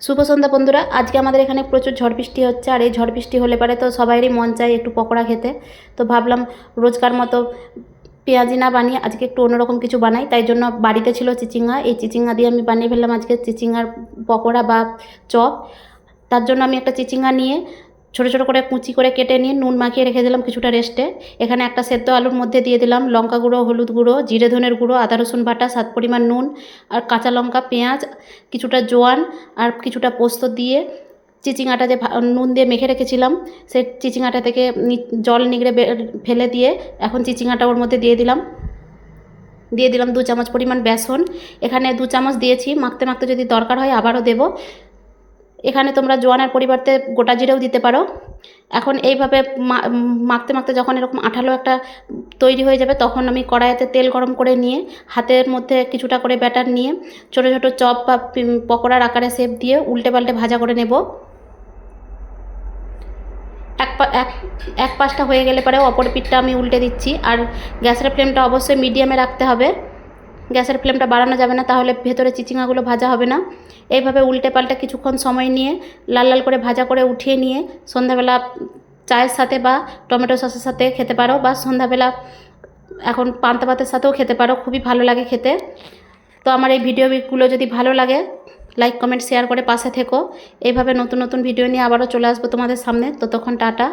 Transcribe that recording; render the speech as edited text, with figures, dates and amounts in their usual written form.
শুভ সন্ধ্যা বন্ধুরা। আজকে আমাদের এখানে প্রচুর ঝড় বৃষ্টি হচ্ছে, আর এই ঝড় বৃষ্টি হলে পরে তো সবাইরই মন চায় একটু পকোড়া খেতে। তো ভাবলাম রোজকার মতো পেঁয়াজি না বানিয়ে আজকে একটু অন্যরকম কিছু বানাই। তাই জন্য বাড়িতে ছিল চিচিঙ্গা, এই চিচিঙ্গা দিয়ে আমি বানিয়ে ফেললাম আজকে চিচিঙ্গার পকোড়া বা চপ। তার জন্য আমি একটা চিচিঙ্গা নিয়ে ছোটো ছোটো করে কুচি করে কেটে নিয়ে নুন মাখিয়ে রেখে দিলাম কিছুটা রেস্টে। এখানে একটা সেদ্ধ আলুর মধ্যে দিয়ে দিলাম লঙ্কা গুঁড়ো, হলুদ গুঁড়ো, জিরে ধনের গুঁড়ো, আদা রসুন বাটা, স্বাদ পরিমাণ নুন, আর কাঁচা লঙ্কা, পেঁয়াজ, কিছুটা জোয়ান আর কিছুটা পোস্ত দিয়ে চিচিঙ্গাটা যে নুন দিয়ে মেখে রেখেছিলাম সেই চিচিঙ্গাটা থেকে জল নিগড়ে ফেলে দিয়ে এখন চিচিঙ্গাটা ওর মধ্যে দিয়ে দিলাম 2 চামচ পরিমাণ বেসন। এখানে 2 চামচ দিয়েছি, মাখতে মাখতে যদি দরকার হয় আবারও দেব। এখানে তোমরা জোয়ানের পরিবর্তে গোটা জিরেও দিতে পারো। এখন এইভাবে মাখতে মাখতে যখন এরকম আঠালো একটা তৈরি হয়ে যাবে তখন আমি কড়াইতে তেল গরম করে নিয়ে হাতের মধ্যে কিছুটা করে ব্যাটার নিয়ে ছোটো ছোটো চপ বা পকোড়ার আকারে শেপ দিয়ে উল্টে পাল্টে ভাজা করে নেব। এক পাশটা হয়ে গেলে পরেও অপর পিঠটা আমি উল্টে দিচ্ছি। আর গ্যাসের ফ্লেমটা অবশ্যই মিডিয়ামে রাখতে হবে, গ্যাসের ফ্লেমটা বাড়ানো যাবে না, তাহলে ভেতরে চিচিঙ্গাগুলো ভাজা হবে না। এইভাবে উল্টে পাল্টে কিছুক্ষণ সময় নিয়ে লাল লাল করে ভাজা করে উঠিয়ে নিয়ে সন্ধ্যাবেলা চায়ের সাথে বা টমেটো সসের সাথে খেতে পারো, বা সন্ধ্যাবেলা এখন পান্তা ভাতের সাথেও খেতে পারো, খুবই ভালো লাগে খেতে। তো আমার এই ভিডিওগুলো যদি ভালো লাগে লাইক কমেন্ট শেয়ার করে পাশে থেকো। এইভাবে নতুন নতুন ভিডিও নিয়ে আবারও চলে আসবো তোমাদের সামনে। ততক্ষণ টাটা।